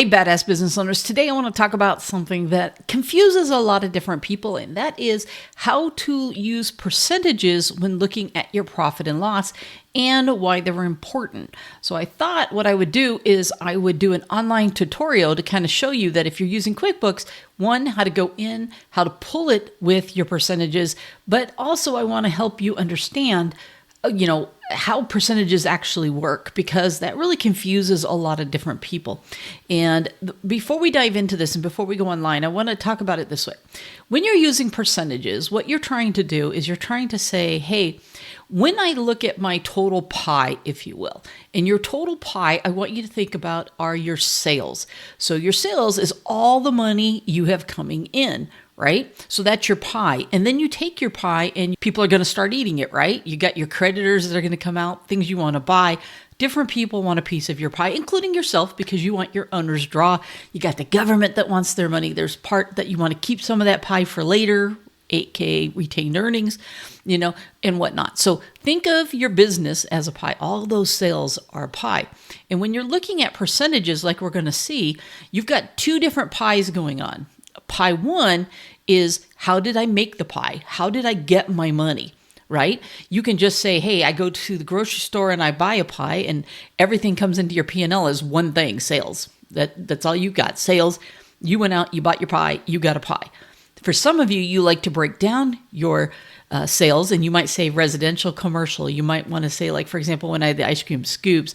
Hey, badass business owners. Today I want to talk about something that confuses a lot of different people, and that is how to use percentages when looking at your profit and loss and why they're important. So I thought what I would do is I would do an online tutorial to kind of show you that if you're using QuickBooks, one, how to go in, how to pull it with your percentages, but also I want to help you understand how percentages actually work, because that really confuses a lot of different people. And before we dive into this and before we go online, I want to talk about it this way. When you're using percentages, what you're trying to do is you're trying to say, hey, when I look at my total pie, if you will, and your total pie, I want you to think about are your sales. So your sales is all the money you have coming in, right? So that's your pie. And then you take your pie and people are going to start eating it, right? You got your creditors that are going to come out, things you want to buy. Different people want a piece of your pie, including yourself, because you want your owner's draw. You got the government that wants their money. There's part that you want to keep some of that pie for later, aka retained earnings, and whatnot. So think of your business as a pie. All those sales are a pie. And when you're looking at percentages, like we're going to see, you've got two different pies going on. Pie one is, how did I make the pie? How did I get my money, right? You can just say, hey, I go to the grocery store and I buy a pie, and everything comes into your P&L as one thing, sales. That's all you got, sales. You went out, you bought your pie, you got a pie. For some of you, you like to break down your sales, and you might say residential, commercial. You might want to say, like, for example, when I had the ice cream scoops,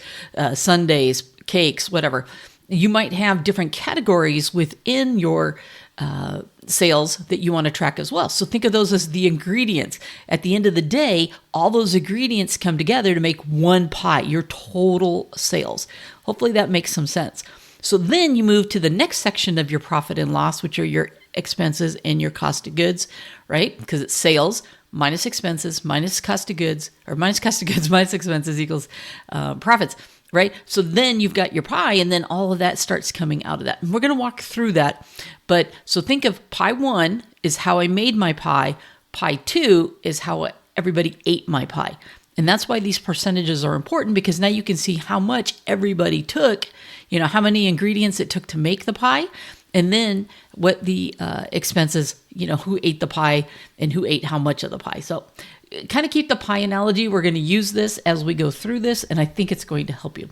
sundaes, cakes, whatever, you might have different categories within your sales that you want to track as well. So think of those as the ingredients. At the end of the day, all those ingredients come together to make one pie, your total sales. Hopefully that makes some sense. So then you move to the next section of your profit and loss, which are your expenses and your cost of goods, right? Because it's sales minus expenses minus cost of goods, or minus cost of goods minus expenses equals profits, right? So then you've got your pie, and then all of that starts coming out of that. And we're going to walk through that. But so think of pie one is how I made my pie. Pie two is how everybody ate my pie. And that's why these percentages are important, because now you can see how much everybody took, how many ingredients it took to make the pie, and then what the expenses, who ate the pie and who ate how much of the pie. So kind of keep the pie analogy. We're going to use this as we go through this, and I think it's going to help you.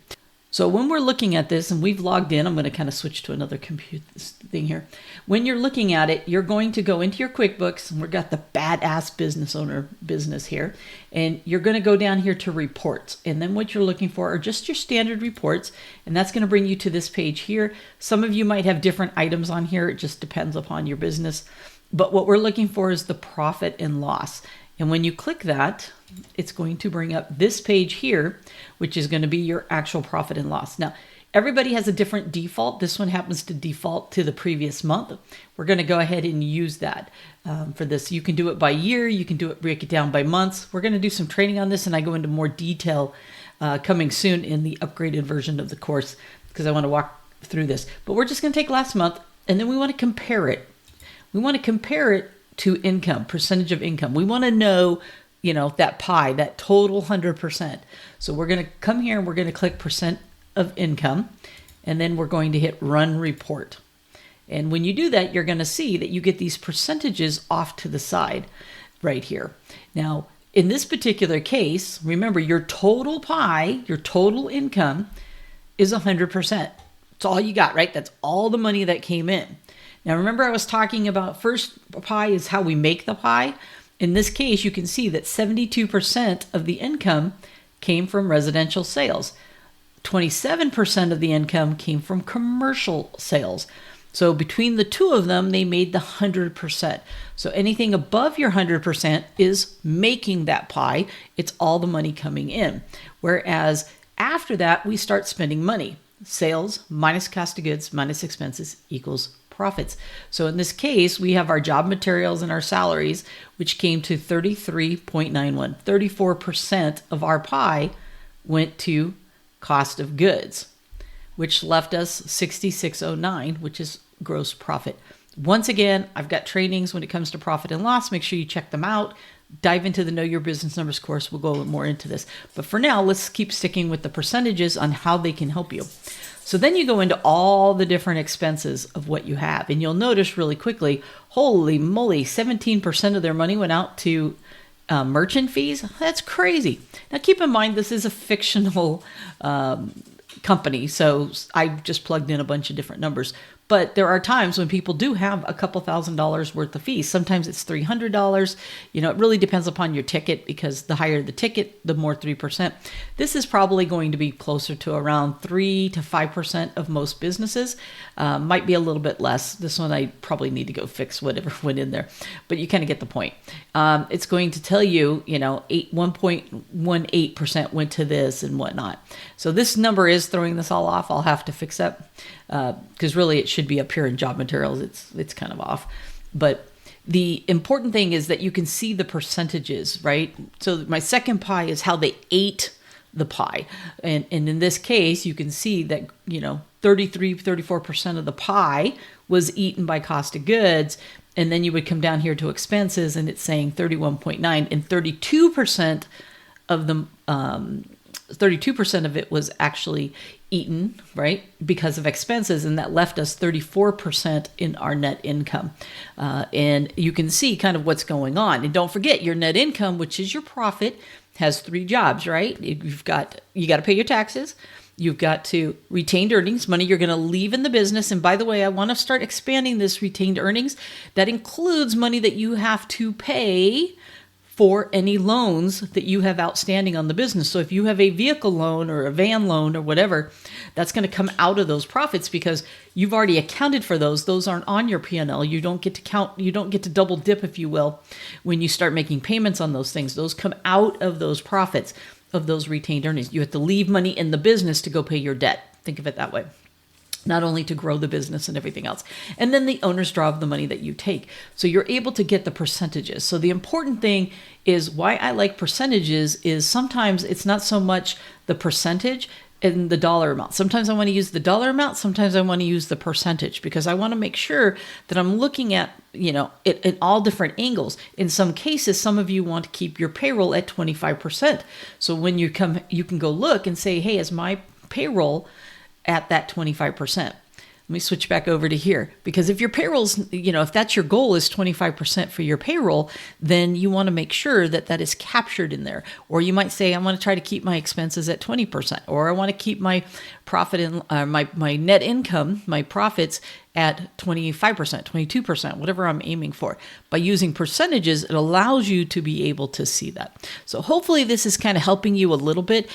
So when we're looking at this and we've logged in, I'm going to kind of switch to another computer thing here. When you're looking at it, you're going to go into your QuickBooks, and we've got the badass business owner business here, and you're going to go down here to reports. And then what you're looking for are just your standard reports, and that's going to bring you to this page here. Some of you might have different items on here. It just depends upon your business. But what we're looking for is the profit and loss. And when you click that, it's going to bring up this page here, which is going to be your actual profit and loss. Now, everybody has a different default. This one happens to default to the previous month. We're going to go ahead and use that for this. You can do it by year. You can break it down by months. We're going to do some training on this, and I go into more detail coming soon in the upgraded version of the course, because I want to walk through this. But we're just going to take last month, and then we want to compare it. We want to compare it to income, percentage of income. We want to know, that pie, that total 100%. So we're going to come here and we're going to click percent of income, and then we're going to hit run report. And when you do that, you're going to see that you get these percentages off to the side right here. Now, in this particular case, remember your total pie, your total income is 100%. That's all you got, right? That's all the money that came in. Now, remember I was talking about first pie is how we make the pie. In this case, you can see that 72% of the income came from residential sales. 27% of the income came from commercial sales. So between the two of them, they made the 100%. So anything above your 100% is making that pie. It's all the money coming in. Whereas after that, we start spending money. Sales minus cost of goods minus expenses equals profits. So in this case, we have our job materials and our salaries, which came to 33.91. 34% of our pie went to cost of goods, which left us 6609, which is gross profit. Once again, I've got trainings when it comes to profit and loss. Make sure you check them out. Dive into the Know Your Business Numbers course. We'll go more into this. But for now, let's keep sticking with the percentages on how they can help you. So then you go into all the different expenses of what you have, and you'll notice really quickly, holy moly, 17% of their money went out to merchant fees. That's crazy. Now keep in mind, this is a fictional company, so I just plugged in a bunch of different numbers. But there are times when people do have a couple $1,000s worth of fees. Sometimes it's $300. It really depends upon your ticket, because the higher the ticket, the more 3%. This is probably going to be closer to around 3 to 5% of most businesses. Might be a little bit less. This one I probably need to go fix whatever went in there, but you kind of get the point. It's going to tell you, 1.18% went to this and whatnot. So this number is throwing this all off. I'll have to fix that. Because really it should be up here in job materials. It's kind of off. But the important thing is that you can see the percentages, right? So my second pie is how they ate the pie. And in this case, you can see that, 34% of the pie was eaten by cost of goods. And then you would come down here to expenses, and it's saying 31.9, and 32% of the 32% of it was actually eaten, right, because of expenses, and that left us 34% in our net income. And you can see kind of what's going on. And don't forget, your net income, which is your profit, has 3 jobs, right? You got to pay your taxes. You've got to retained earnings, money you're going to leave in the business. And by the way, I want to start expanding this retained earnings. That includes money that you have to pay for any loans that you have outstanding on the business. So if you have a vehicle loan or a van loan or whatever, that's going to come out of those profits, because you've already accounted for those. Those aren't on your P&L. You don't get to count. You don't get to double dip, if you will, when you start making payments on those things. Those come out of those profits of those retained earnings. You have to leave money in the business to go pay your debt. Think of it that way. Not only to grow the business and everything else. And then the owner's draw of the money that you take. So you're able to get the percentages. So the important thing is, why I like percentages is sometimes it's not so much the percentage and the dollar amount. Sometimes I want to use the dollar amount. Sometimes I want to use the percentage, because I want to make sure that I'm looking at, it in all different angles. In some cases, some of you want to keep your payroll at 25%. So when you come, you can go look and say, hey, is my payroll at that 25%. Let me switch back over to here, because if your payroll's, if that's your goal is 25% for your payroll, then you want to make sure that that is captured in there. Or you might say, I want to try to keep my expenses at 20%, or I want to keep my profit and my net income, my profits at 25%, 22%, whatever I'm aiming for. By using percentages, it allows you to be able to see that. So hopefully this is kind of helping you a little bit.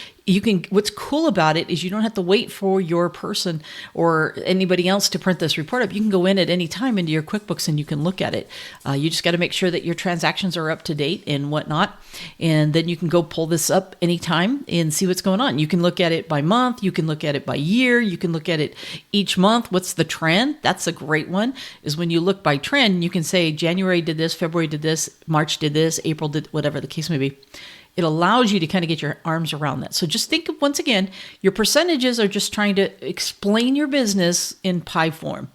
What's cool about it is you don't have to wait for your person or anybody else to print this report up. You can go in at any time into your QuickBooks and you can look at it. You just got to make sure that your transactions are up to date and whatnot. And then you can go pull this up anytime and see what's going on. You can look at it by month. You can look at it by year. You can look at it each month. What's the trend? That's a great one, is when you look by trend, you can say January did this, February did this, March did this, April did whatever the case may be. It allows you to kind of get your arms around that. So just think of, once again, your percentages are just trying to explain your business in pie form.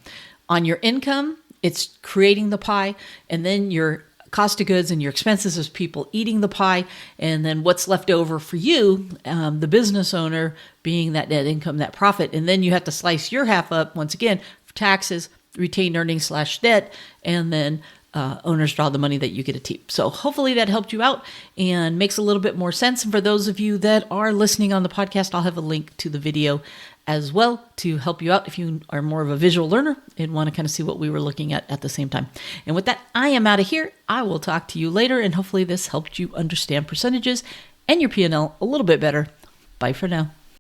On your income, it's creating the pie, and then your cost of goods and your expenses is people eating the pie, and then what's left over for you, the business owner, being that net income, that profit. And then you have to slice your half up, once again, for taxes, retained earnings / debt, and then owners draw the money that you get to keep. So hopefully that helped you out and makes a little bit more sense. And for those of you that are listening on the podcast, I'll have a link to the video as well to help you out if you are more of a visual learner and want to kind of see what we were looking at the same time. And with that, I am out of here. I will talk to you later, and hopefully this helped you understand percentages and your P&L a little bit better. Bye for now.